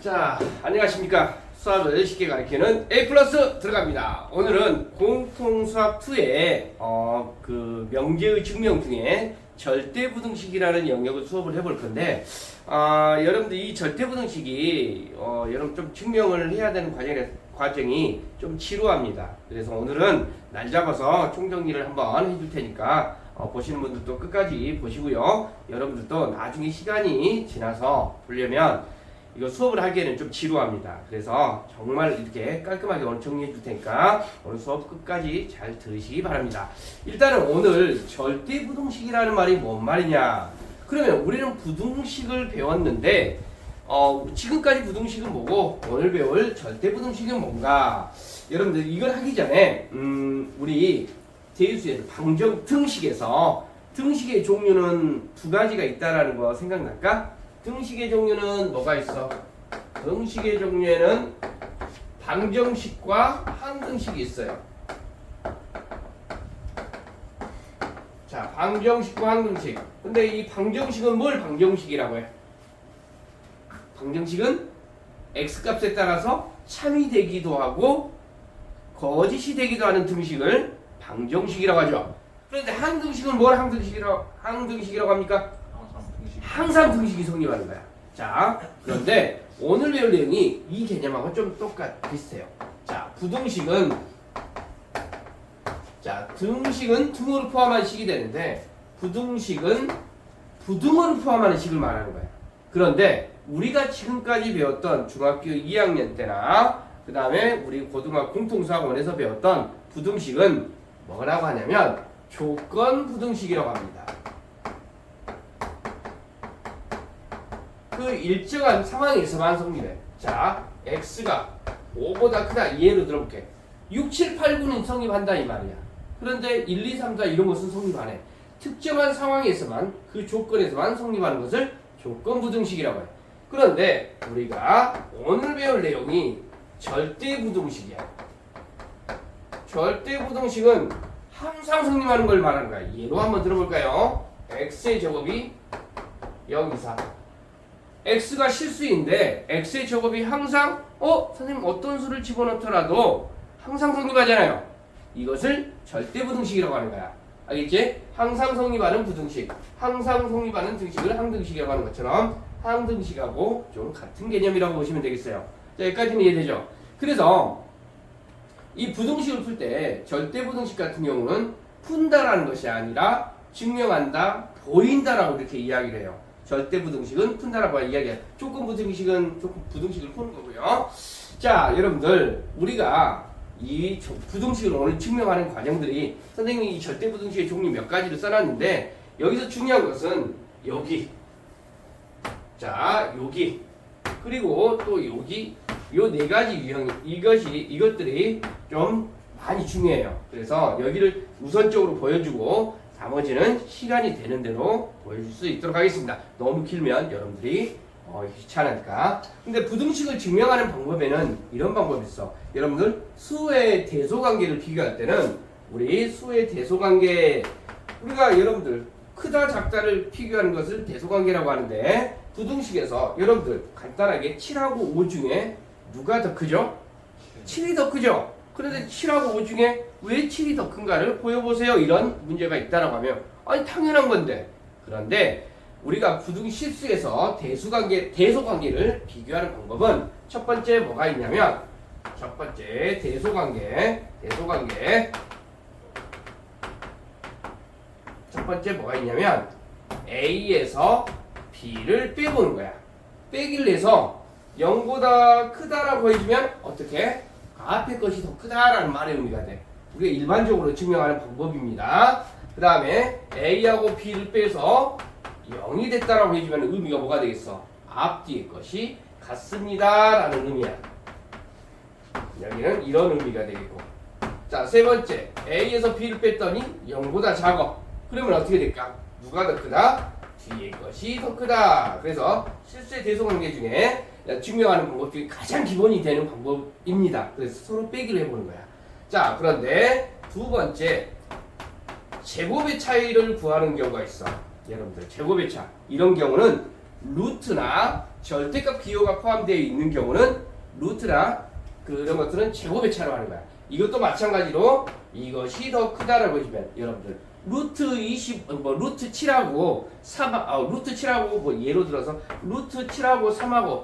자, 안녕하십니까. 수학을 쉽게 가르치는 A 플러스 들어갑니다. 오늘은 공통수학 2의 그 명제의 증명 중에 절대부등식이라는 영역을 수업을 해볼 건데, 여러분들 이 절대부등식이 여러분 좀 증명을 해야 되는 과정이 좀 지루합니다. 그래서 오늘은 날 잡아서 총정리를 한번 해줄 테니까 보시는 분들도 끝까지 보시고요. 여러분들도 나중에 시간이 지나서 보려면 이거 수업을 하기에는 좀 지루합니다. 그래서 정말 이렇게 깔끔하게 오늘 정리해 줄 테니까 오늘 수업 끝까지 잘 들으시기 바랍니다. 일단은 오늘 절대부등식이라는 말이 뭔 말이냐? 그러면 우리는 부등식을 배웠는데 지금까지 부등식은 뭐고 오늘 배울 절대부등식은 뭔가? 여러분들 이걸 하기 전에 우리 대수에서 등식에서 등식의 종류는 두 가지가 있다라는 거 생각날까? 등식의 종류는 뭐가 있어? 등식의 종류에는 방정식과 항등식이 있어요. 자, 방정식과 항등식. 근데 이 방정식은 뭘 방정식이라고 해? 방정식은 x값에 따라서 참이 되기도 하고 거짓이 되기도 하는 등식을 방정식이라고 하죠. 그런데 항등식은 뭘 항등식이라고 합니까? 항상 등식이 성립하는 거야. 자, 그런데 오늘 배울 내용이 이 개념하고 좀 비슷해요. 자, 등식은 등호를 포함한 식이 되는데 부등식은 부등호를 포함하는 식을 말하는 거야. 그런데 우리가 지금까지 배웠던 중학교 2학년 때나 그 다음에 우리 고등학교 공통수학원에서 배웠던 부등식은 뭐라고 하냐면 조건 부등식이라고 합니다. 그 일정한 상황에서만 성립해. 자, x가 5보다 크다. 예로 들어볼게. 6, 7, 8, 9는 성립한다 이 말이야. 그런데 1, 2, 3, 4 이런 것은 성립 안 해. 특정한 상황에서만 그 조건에서만 성립하는 것을 조건부등식이라고 해. 그런데 우리가 오늘 배울 내용이 절대부등식이야. 절대부등식은 항상 성립하는 걸 말하는 거야. 예로 한번 들어볼까요? x의 제곱이 0 이상. x가 실수인데 x의 제곱이 항상 선생님 어떤 수를 집어넣더라도 항상 성립하잖아요. 이것을 절대부등식이라고 하는 거야. 알겠지? 항상 성립하는 부등식, 항상 성립하는 등식을 항등식이라고 하는 것처럼 항등식하고 좀 같은 개념이라고 보시면 되겠어요. 자, 여기까지는 이해되죠? 그래서 이 부등식을 풀 때 절대부등식 같은 경우는 푼다라는 것이 아니라 증명한다, 보인다라고 이렇게 이야기를 해요. 절대부등식은 푼다라고 이야기해요. 조건부등식은 부등식을 푸는 거고요. 자, 여러분들 우리가 이 부등식을 오늘 증명하는 과정들이 선생님이 이 절대부등식의 종류 몇 가지를 써놨는데 여기서 중요한 것은 여기, 자 여기, 그리고 또 여기, 요 네 가지 유형 이것들이 좀 많이 중요해요. 그래서 여기를 우선적으로 보여주고 나머지는 시간이 되는 대로 보여줄 수 있도록 하겠습니다. 너무 길면 여러분들이 귀찮으니까. 근데 부등식을 증명하는 방법에는 이런 방법이 있어. 여러분들 수의 대소관계를 비교할 때는 우리 수의 대소관계, 우리가 여러분들 크다 작다를 비교하는 것을 대소관계라고 하는데 부등식에서 여러분들 간단하게 7하고 5 중에 누가 더 크죠? 7이 더 크죠? 그런데 7하고 5 중에 왜 7이 더 큰가를 보여보세요. 이런 문제가 있다라고 하면 아니 당연한 건데. 그런데 우리가 부등 실수에서 대소관계를 비교하는 방법은 첫 번째 뭐가 있냐면 첫 번째 대소관계 첫 번째 뭐가 있냐면 A에서 B를 빼보는 거야. 빼기를 해서 0보다 크다라고 해주면 어떻게? 앞에 것이 더 크다라는 말의 의미가 돼. 우리가 일반적으로 증명하는 방법입니다. 그 다음에 A하고 B를 빼서 0이 됐다라고 해주면 의미가 뭐가 되겠어? 앞뒤의 것이 같습니다 라는 의미야. 여기는 이런 의미가 되겠고. 자, 세 번째 A에서 B를 뺐더니 0보다 작아. 그러면 어떻게 될까? 누가 더 크다? 뒤의 것이 더 크다. 그래서 실수의 대소관계 중에 증명하는 방법 중에 가장 기본이 되는 방법입니다. 그래서 서로 빼기를 해보는 거야. 자, 그런데 두 번째 제곱의 차이를 구하는 경우가 있어. 여러분들 제곱의 차, 이런 경우는 루트나 절대값 기호가 포함되어 있는 경우는 루트나 그런 것들은 제곱의 차로 하는 거야. 이것도 마찬가지로 이것이 더 크다라고 해주면 여러분들 루트 20, 루트 7하고 3, 루트 7하고 뭐 예로 들어서 루트 7하고 3하고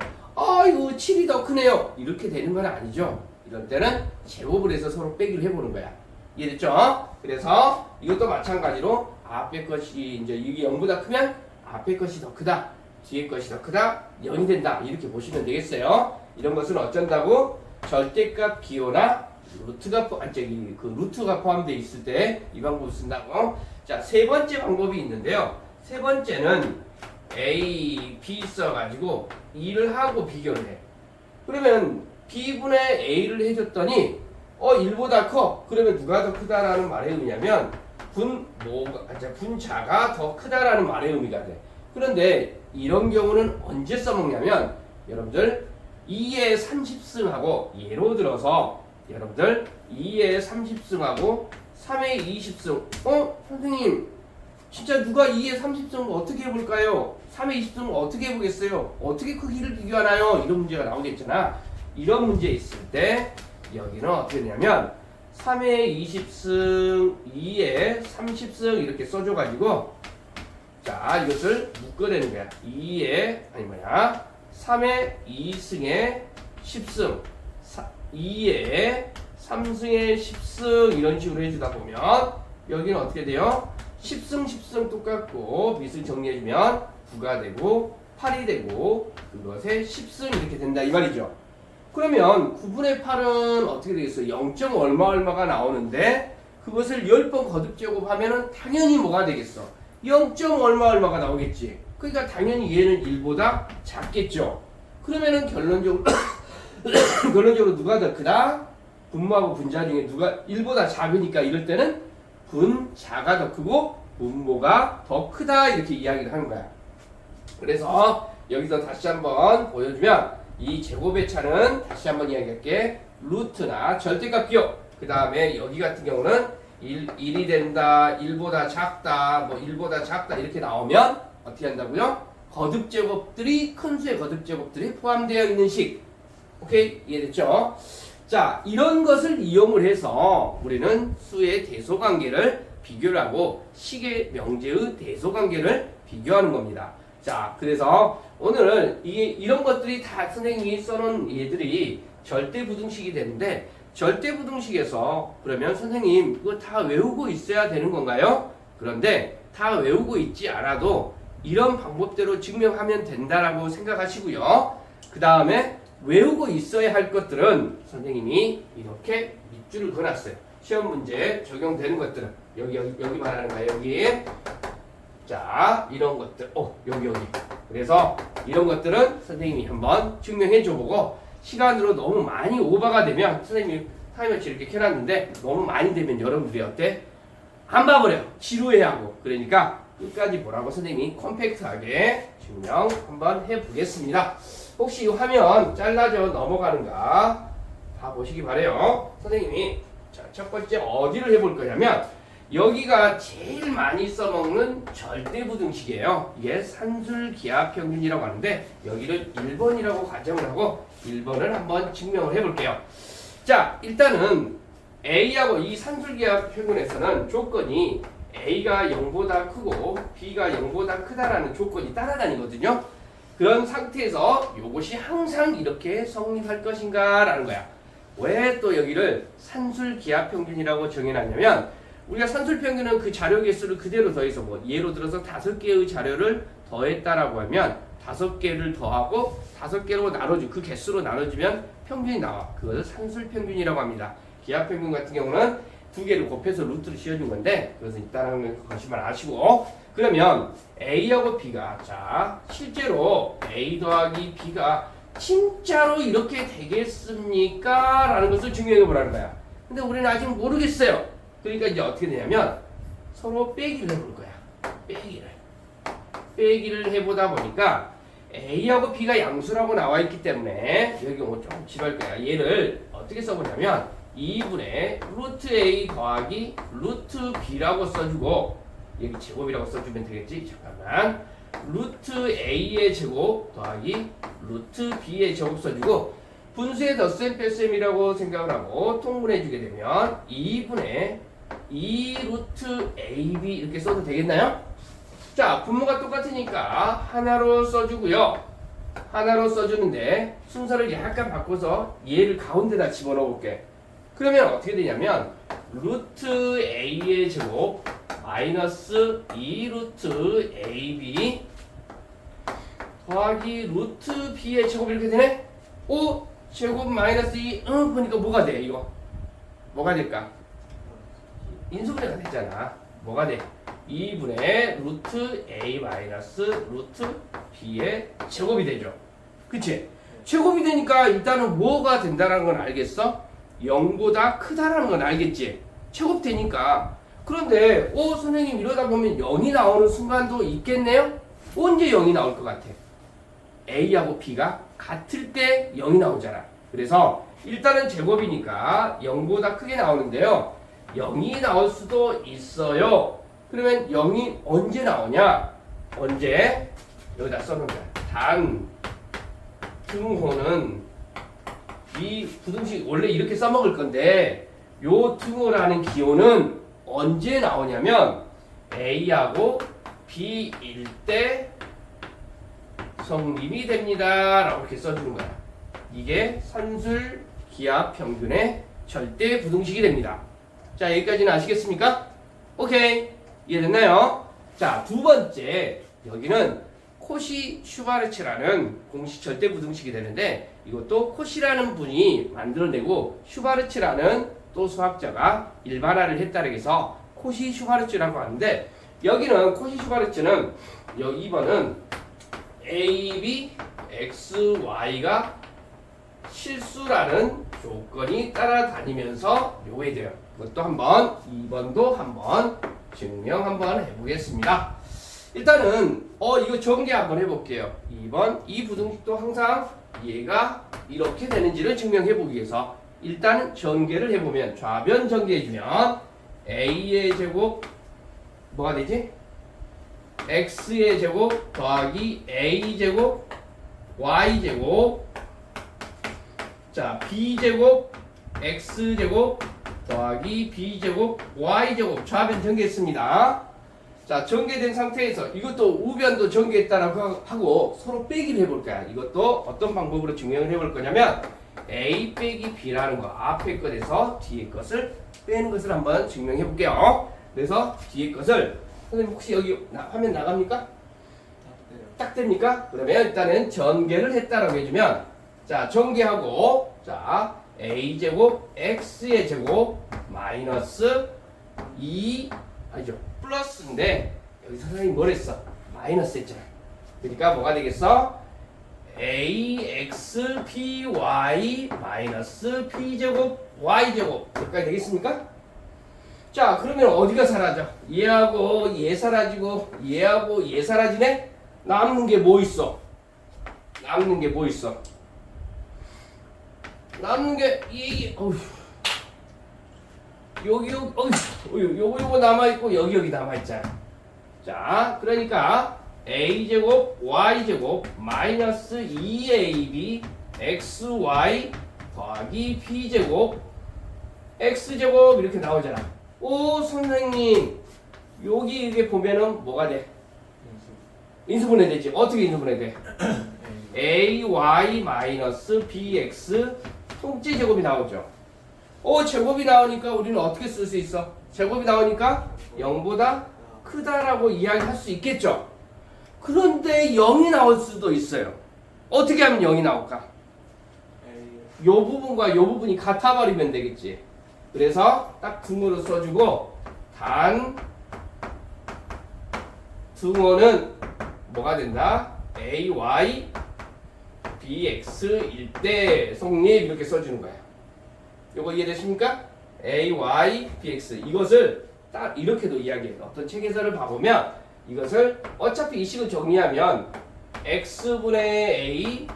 이거 7이 더 크네요. 이렇게 되는 건 아니죠. 이럴 때는 제곱을 해서 서로 빼기를 해보는 거야. 이해됐죠? 그래서 이것도 마찬가지로 앞에 것이 이제 이게 0보다 크면 앞에 것이 더 크다. 뒤에 것이 더 크다. 0이 된다. 이렇게 보시면 되겠어요. 이런 것은 어쩐다고? 절대값 기호나 루트가 루트가 포함되어 있을 때 이 방법을 쓴다고. 자, 세 번째 방법이 있는데요. 세 번째는 A, B 써가지고 2를 하고 비교를 해. 그러면 B분의 A를 해줬더니 1보다 커. 그러면 누가 더 크다라는 말의 의미냐면 분자가 더 크다라는 말의 의미가 돼. 그런데 이런 경우는 언제 써먹냐면 여러분들 2의 30승하고 예로 들어서 여러분들 2의 30승하고 3의 20승 선생님 진짜 누가 2의 30승을 어떻게 해볼까요? 3의 20승을 어떻게 해보겠어요? 어떻게 크기를 비교하나요? 이런 문제가 나오겠잖아. 이런 문제 있을 때 여기는 어떻게 되냐면 3의 20승 2의 30승 이렇게 써줘가지고 자 이것을 묶어내는 거야. 3의 2승의 10승 2의 3승의 10승 이런 식으로 해주다 보면 여기는 어떻게 돼요? 10승 10승 똑같고 밑을 정리해주면 9가 되고 8이 되고 그것의 10승 이렇게 된다 이 말이죠. 그러면 9분의 8은 어떻게 되겠어요? 0. 얼마가 나오는데 그것을 10번 거듭 제곱하면 당연히 뭐가 되겠어? 0. 얼마가 나오겠지. 그러니까 당연히 얘는 1보다 작겠죠. 그러면은 결론적으로 누가 더 크다? 분모하고 분자 중에 누가 1보다 작으니까 이럴 때는 분자가 더 크고 분모가 더 크다 이렇게 이야기를 하는 거야. 그래서 여기서 다시 한번 보여주면 이 제곱의 차는 다시 한번 이야기할게. 루트나 절대값 기호. 그 다음에 여기 같은 경우는 1이 된다, 1보다 작다, 1보다 작다 이렇게 나오면 어떻게 한다고요? 거듭 제곱들이 큰 수의 거듭 제곱들이 포함되어 있는 식. 오케이? 이해됐죠? 자, 이런 것을 이용을 해서 우리는 수의 대소관계를 비교를 하고 식의 명제의 대소관계를 비교하는 겁니다. 자, 그래서 오늘 이런 것들이 다 선생님이 써놓은 얘들이 절대부등식이 되는데 절대부등식에서 그러면 선생님 그거 다 외우고 있어야 되는 건가요? 그런데 다 외우고 있지 않아도 이런 방법대로 증명하면 된다라고 생각하시고요. 그 다음에 외우고 있어야 할 것들은 선생님이 이렇게 밑줄을 그어놨어요. 시험 문제에 적용되는 것들은 여기 말하는 거예요. 여기 자 이런 것들 여기 그래서 이런 것들은 선생님이 한번 증명해 줘보고 시간으로 너무 많이 오버가 되면 선생님이 타임어치 이렇게 켜놨는데 너무 많이 되면 여러분들이 어때? 안 봐버려요. 지루해하고. 그러니까 끝까지 보라고 선생님이 컴팩트하게 증명 한번 해보겠습니다. 혹시 이 화면 잘라져 넘어가는가 봐보시기 바래요. 선생님이 자, 첫 번째 어디를 해볼 거냐면 여기가 제일 많이 써먹는 절대부등식이에요. 이게 산술기하평균이라고 하는데 여기를 1번이라고 가정을 하고 1번을 한번 증명을 해볼게요. 자, 일단은 A하고 이 산술기하평균에서는 조건이 A가 0보다 크고 B가 0보다 크다라는 조건이 따라다니거든요. 그런 상태에서 이것이 항상 이렇게 성립할 것인가 라는 거야. 왜 또 여기를 산술기하평균이라고 정해놨냐면 우리가 산술평균은 그 자료 개수를 그대로 더해서 예로 들어서 5개의 자료를 더했다라고 하면 5개를 더하고 5개로 나눠주 그 개수로 나눠주면 평균이 나와. 그것을 산술평균이라고 합니다. 기하평균 같은 경우는 2개를 곱해서 루트를 씌워준 건데 그것은 있다는 것만 아시고 그러면 A하고 B가 자 실제로 A 더하기 B가 진짜로 이렇게 되겠습니까? 라는 것을 증명해 보라는 거야. 근데 우리는 아직 모르겠어요. 그러니까 이제 어떻게 되냐면 서로 빼기를 해볼 거야. 빼기를 해보다 보니까 A하고 B가 양수라고 나와 있기 때문에 여기 좀 지루할 거야. 얘를 어떻게 써보냐면 2분의 루트 A 더하기 루트 B라고 써주고 여기 제곱이라고 써주면 되겠지? 잠깐만. 루트 a의 제곱 더하기 루트 b의 제곱 써주고 분수의 덧셈 뺄셈이라고 생각을 하고 통분해 주게 되면 2분의 2 루트 ab 이렇게 써도 되겠나요? 자, 분모가 똑같으니까 하나로 써주고요. 하나로 써주는데 순서를 약간 바꿔서 얘를 가운데다 집어넣어 볼게. 그러면 어떻게 되냐면 루트 a의 제곱 마이너스 2 루트 ab 더하기 루트 b의 제곱 이렇게 되네? 5 제곱 마이너스 2 보니까 뭐가 돼 이거? 뭐가 될까? 인수분해가 됐잖아. 뭐가 돼? 2분의 루트 a 마이너스 루트 b의 제곱이 되죠. 그치? 제곱이 되니까 일단은 뭐가 된다는 건 알겠어? 0보다 크다라는 건 알겠지? 제곱되니까. 그런데 선생님 이러다 보면 0이 나오는 순간도 있겠네요? 언제 0이 나올 것 같아? a하고 b가 같을 때 0이 나오잖아. 그래서 일단은 제곱이니까 0보다 크게 나오는데요. 0이 나올 수도 있어요. 그러면 0이 언제 나오냐? 언제? 여기다 써놓은 거야. 단 등호는 이 부등식 원래 이렇게 써먹을 건데 요 등호라는 기호는 언제 나오냐면 A하고 B일 때 성립이 됩니다 라고 이렇게 써주는 거야. 이게 산술 기하 평균의 절대 부등식이 됩니다. 자, 여기까지는 아시겠습니까? 오케이, 이해됐나요? 자, 두 번째, 여기는 코시 슈바르츠라는 공식 절대 부등식이 되는데 이것도 코시라는 분이 만들어내고 슈바르츠라는 또 수학자가 일반화를 했다고 해서 코시 슈바르츠라고 하는데 여기는 코시 슈바르츠는 여기 2번은 a, b, x, y가 실수라는 조건이 따라다니면서 요구해져요. 그것도 한번 2번도 한번 증명 한번 해보겠습니다. 일단은 이거 전개 한번 해볼게요. 2번 이 부등식도 항상 얘가 이렇게 되는지를 증명해 보기 위해서 일단은 전개를 해보면 좌변 전개해주면 a의 제곱 뭐가 되지? x의 제곱 더하기 a 제곱 y 제곱 자 b 제곱 x 제곱 더하기 b 제곱 y 제곱 좌변 전개했습니다. 자, 전개된 상태에서 이것도 우변도 전개했다라고 하고 서로 빼기를 해볼 거야. 이것도 어떤 방법으로 증명을 해볼 거냐면 a 빼기 b라는 거 앞에 것에서 뒤에 것을 빼는 것을 한번 증명해 볼게요. 그래서 뒤에 것을 선생님 혹시 여기 화면 나갑니까? 딱 됩니까? 그러면 일단은 전개를 했다라고 해주면 자, 전개하고 자 a제곱 x의 제곱 마이너스 2 아니죠 플러스인데 여기서 선생님이 뭘 했어? 마이너스 했잖아. 그러니까 뭐가 되겠어? ax by 마이너스 b제곱 y제곱 여기까지 되겠습니까? 자, 그러면 어디가 사라져? 얘하고 얘 사라지고 얘하고 얘 사라지네? 남는 게 뭐 있어? 남는 게 뭐 있어? 남는 게 여기 요거 남아있고 여기 남아있잖아. 자, 그러니까 a제곱 y제곱 마이너스 2ab xy 더하기 b제곱 x제곱 이렇게 나오잖아. 오, 선생님 여기 이게 보면은 뭐가 돼? 인수분해 되지. 어떻게 인수분해 돼? ay 마이너스 bx 통째 제곱이 나오죠. 제곱이 나오니까 우리는 어떻게 쓸 수 있어? 제곱이 나오니까 0보다 크다라고 이야기할 수 있겠죠. 그런데 0이 나올 수도 있어요. 어떻게 하면 0이 나올까? 요 부분과 요 부분이 같아 버리면 되겠지. 그래서 딱 등호로 써주고 단 등호는 뭐가 된다? ay bx일 때 성립 이렇게 써주는 거야. 요거 이해되십니까? ay bx 이것을 딱 이렇게도 이야기해요. 어떤 책 해설을 봐보면 이것을 어차피 이 식을 정리하면 x분의 a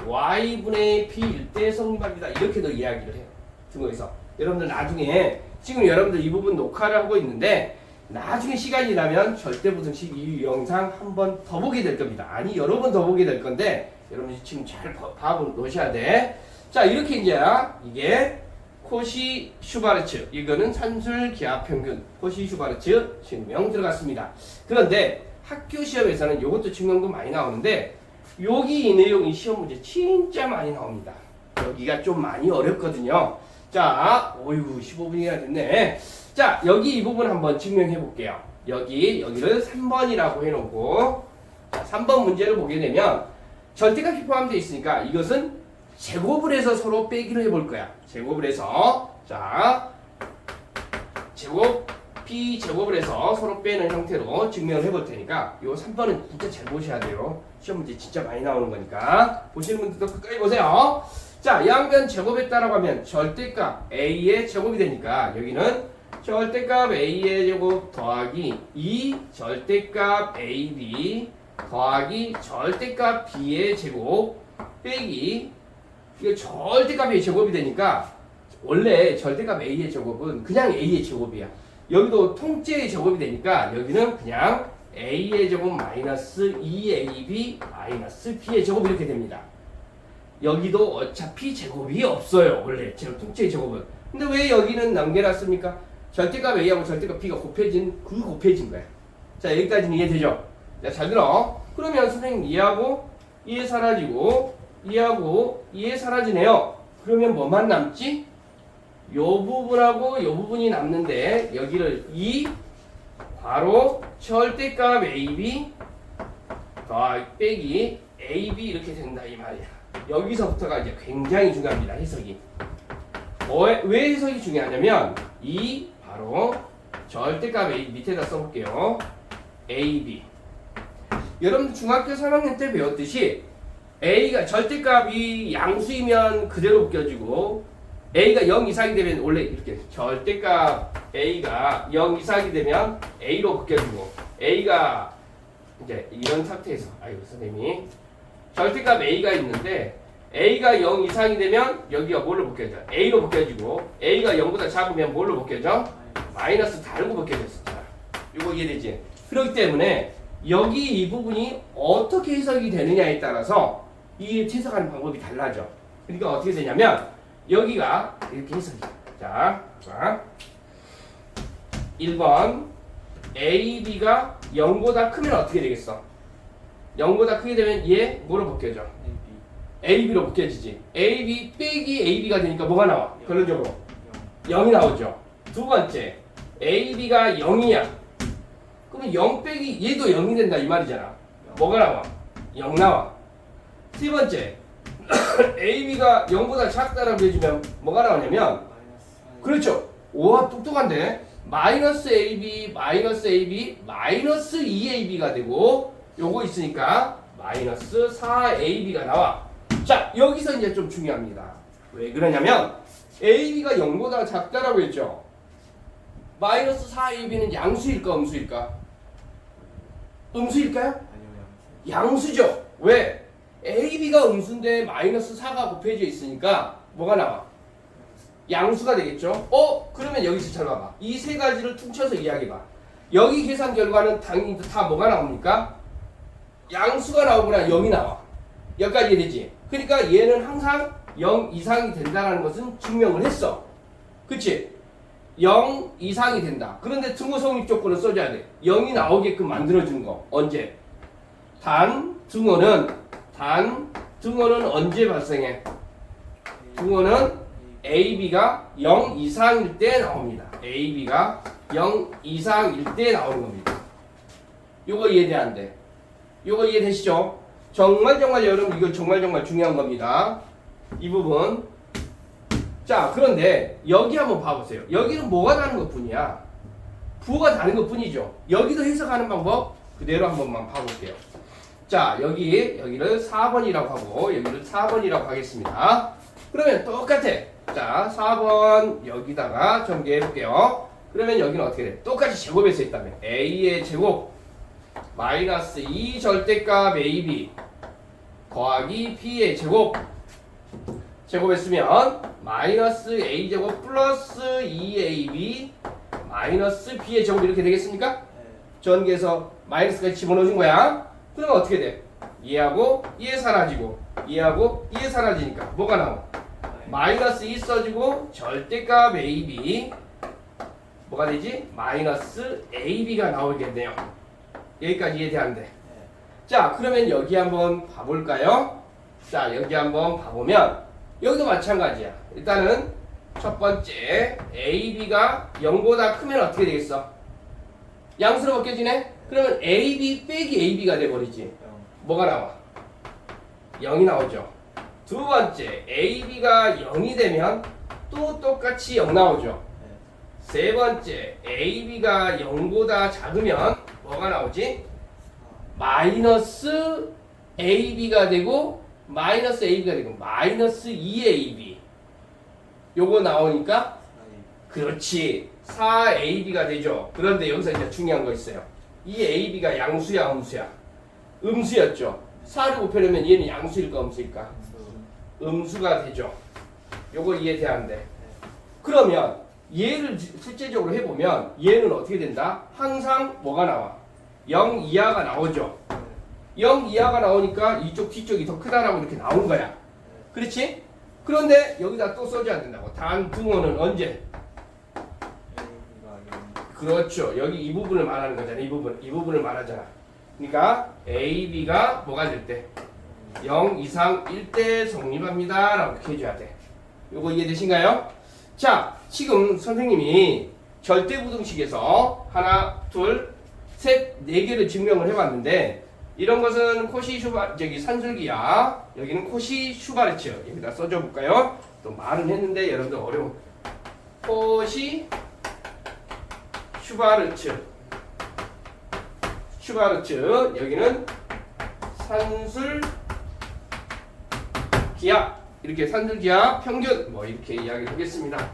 y분의 b일 때 성립합니다. 이렇게도 이야기를 해요. 등호에서. 여러분들 나중에 지금 여러분들 이 부분 녹화를 하고 있는데 나중에 시간이 나면 절대부등식 이 영상 한 번 더 보게 될 겁니다. 아니 여러 번 더 보게 될 건데 여러분이 지금 잘 봐놓으셔야 돼. 자 이렇게 이제 이게 코시 슈바르츠 이거는 산술 기하 평균 코시 슈바르츠 증명 들어갔습니다. 그런데 학교 시험에서는 이것도 증명도 많이 나오는데 여기 이 내용이 시험 문제 진짜 많이 나옵니다. 여기가 좀 많이 어렵거든요. 자, 어이구 15분이나 됐네. 자, 여기 이 부분 한번 증명해 볼게요. 여기를 3번이라고 해놓고 자, 3번 문제를 보게 되면 절대값이 포함되어 있으니까 이것은 제곱을 해서 서로 빼기로 해볼 거야. 제곱을 해서 자 제곱 p 제곱을 해서 서로 빼는 형태로 증명을 해볼 테니까 요 3번은 진짜 잘 보셔야 돼요. 시험 문제 진짜 많이 나오는 거니까 보시는 분들도 끝까지 보세요. 자 양변 제곱했다라고 하면 절대값 a의 제곱이 되니까 여기는 절대값 a의 제곱 더하기 2 절대값 ab 더하기 절대값 b의 제곱 빼기 이거 절대값의 제곱이 되니까 원래 절대값 a의 제곱은 그냥 a의 제곱이야. 여기도 통째의 제곱이 되니까 여기는 그냥 a의 제곱 마이너스 2ab 마이너스 b의 제곱 이렇게 됩니다. 여기도 어차피 제곱이 없어요. 원래 통째의 제곱은. 근데 왜 여기는 남겨놨습니까? 절대값 a하고 절대값 b가 곱해진 거야. 자 여기까지는 이해되죠? 자 잘 들어. 그러면 선생님 이해하고 이해 사라지고 이해하고 이해 사라지네요. 그러면 뭐만 남지? 요 부분하고 요 부분이 남는데 여기를 2 바로 절대값 AB 더하기 빼기 AB 이렇게 된다 이 말이야. 여기서부터가 이제 굉장히 중요합니다. 해석이. 왜 해석이 중요하냐면 2 바로 절대값 A 밑에다 써볼게요. AB 여러분들 중학교 3학년 때 배웠듯이 A가 절대값이 양수이면 그대로 묶여지고 A가 0 이상이 되면 원래 이렇게 절대값 A가 0 이상이 되면 A로 묶여지고 A가 이제 이런 상태에서 아이고 선생님이 절대값 A가 있는데 A가 0 이상이 되면 여기가 뭘로 묶여져? A로 묶여지고 A가 0보다 작으면 뭘로 묶여져? 마이너스 다르고 묶여졌어. 이거 이해되지? 그렇기 때문에 여기 이 부분이 어떻게 해석이 되느냐에 따라서 이 해석하는 방법이 달라져. 그러니까 어떻게 되냐면 여기가 이렇게 해석이 돼. 자 1번 A, B가 0보다 크면 어떻게 되겠어? 0보다 크게 되면 얘 뭐로 바뀌어져? A, B로 바뀌어지지. A, B 빼기 A, B가 되니까 뭐가 나와? 결론적으로 0이 나오죠. 두 번째 A, B가 0이야. 그러면 0 빼기 얘도 0이 된다 이 말이잖아. 뭐가 나와? 0 나와. 세 번째 A, B가 0보다 작다라고 해주면 뭐가 나오냐면 그렇죠. 우와 똑똑한데 마이너스 AB 마이너스 AB 마이너스 2AB가 되고 요거 있으니까 마이너스 4AB가 나와. 자 여기서 이제 좀 중요합니다. 왜 그러냐면 AB가 0보다 작다라고 했죠. 마이너스 4AB는 양수일까 음수일까? 음수일까요? 양수죠. 왜? AB가 음수인데 마이너스 4가 곱해져 있으니까 뭐가 나와? 양수가 되겠죠. 그러면 여기서 잘 봐봐. 이 세 가지를 퉁쳐서 이야기해봐. 여기 계산 결과는 당연히 다 뭐가 나옵니까? 양수가 나오거나 0이 나와. 여기까지 이해되지? 그러니까 얘는 항상 0 이상이 된다는 것은 증명을 했어. 그치? 0 이상이 된다. 그런데 등호 성립 조건을 써줘야 돼. 0이 나오게끔 만들어주는 거. 언제? 등호는 언제 발생해? 등호는 AB가 0 이상일 때 나옵니다. AB가 0 이상일 때 나오는 겁니다. 요거 이해돼 안 돼? 요거 이해되시죠? 정말 여러분 이거 정말 중요한 겁니다. 이 부분. 자 그런데 여기 한번 봐보세요. 여기는 뭐가 다른 것 뿐이야? 부호가 다른 것 뿐이죠. 여기도 해석하는 방법 그대로 한번만 봐볼게요. 자 여기를 4번이라고 하고 여기를 4번이라고 하겠습니다. 그러면 똑같아. 자 4번 여기다가 전개해 볼게요. 그러면 여기는 어떻게 돼? 똑같이 제곱해서 있다면 A의 제곱 마이너스 2 절대값 AB 더하기 B의 제곱 제곱했으면 마이너스 A제곱 플러스 2AB 마이너스 b의 제곱 이렇게 되겠습니까? 네. 전개해서 마이너스까지 집어넣어준 거야. 그러면 어떻게 돼? 얘하고 얘 사라지고 얘하고 얘 사라지니까 뭐가 나와? 마이너스 2 써주고 절대값 AB 뭐가 되지? 마이너스 AB가 나오겠네요. 여기까지 이해되는데. 자, 그러면 여기 한번 봐볼까요? 자, 여기 한번 봐보면 여기도 마찬가지야. 일단은 첫 번째 AB가 0보다 크면 어떻게 되겠어? 양수로 바뀌어지네? 그러면 AB 빼기 AB가 돼버리지. 뭐가 나와? 0이 나오죠. 두 번째 AB가 0이 되면 또 똑같이 0 나오죠. 세 번째 AB가 0보다 작으면 뭐가 나오지? 마이너스 AB가 되고 마이너스 AB가 되고 마이너스 2AB 요거 나오니까 그렇지 4AB가 되죠. 그런데 여기서 이제 중요한 거 있어요. 이 AB가 양수야 음수야? 음수였죠. 4를 곱하려면 얘는 양수일까 음수일까? 음수가 되죠. 요거 이해돼야하는데 그러면 얘를 실제적으로 해보면 얘는 어떻게 된다? 항상 뭐가 나와? 0 이하가 나오죠. 0 이하가 나오니까 이쪽 뒤쪽이 더 크다라고 이렇게 나온 거야. 그렇지? 그런데 여기다 또 써줘야 된다고. 단등호는 언제? 그렇죠. 여기 이 부분을 말하는 거잖아. 이 부분을 말하잖아. 그러니까 A, B가 뭐가 될 때? 0 이상 1대 성립합니다. 라고 이렇게 해줘야 돼. 요거 이해되신가요? 자, 지금 선생님이 절대부등식에서 하나, 둘, 셋, 네 개를 증명을 해봤는데 이런 것은 코시 슈바, 산술기야. 여기는 코시 슈바르츠. 여기다 써줘 볼까요? 또 말은 했는데 여러분들 어려워. 코시 슈바르츠. 여기는 산술기하. 이렇게 산술기하 평균 뭐 이렇게 이야기를 하겠습니다.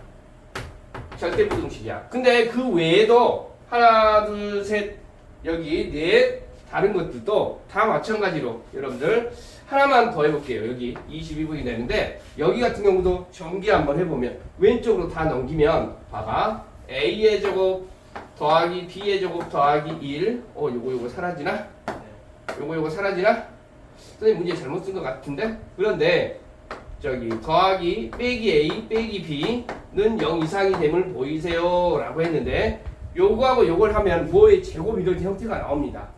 절대부등식이야. 근데 그 외에도 하나, 둘, 셋 여기 넷 다른 것들도 다 마찬가지로 여러분들 하나만 더 해볼게요. 여기 22분이 되는데 여기 같은 경우도 전개 한번 해보면 왼쪽으로 다 넘기면 봐봐. A의 제곱 더하기 B의 제곱 더하기 1 요거 사라지나? 요거 사라지나? 선생님 문제 잘못 쓴 것 같은데? 그런데 저기 더하기 빼기 A 빼기 B는 0 이상이 됨을 보이세요 라고 했는데 요거하고 요걸 하면 뭐의 제곱 이런 형태가 나옵니다.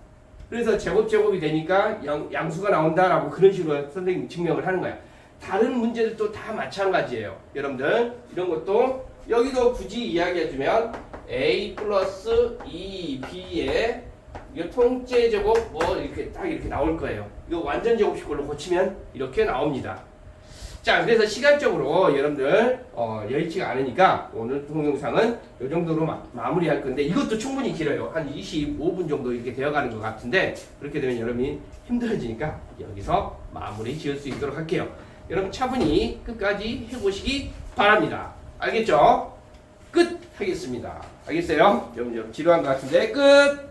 그래서 제곱이 되니까 양수가 나온다라고 그런 식으로 선생님이 증명을 하는 거야. 다른 문제들도 다 마찬가지예요. 여러분들 이런 것도 여기도 굳이 이야기해주면 A 플러스 2B의 이거 통째 제곱 뭐 이렇게 딱 이렇게 나올 거예요. 이거 완전 제곱식으로 고치면 이렇게 나옵니다. 자, 그래서 시간적으로 여러분들 여의치가 않으니까 오늘 동영상은 이 정도로 마무리할 건데 이것도 충분히 길어요. 한 25분 정도 이렇게 되어가는 것 같은데 그렇게 되면 여러분이 힘들어지니까 여기서 마무리 지을 수 있도록 할게요. 여러분 차분히 끝까지 해보시기 바랍니다. 알겠죠? 끝 하겠습니다. 알겠어요? 여러분 지루한 것 같은데 끝!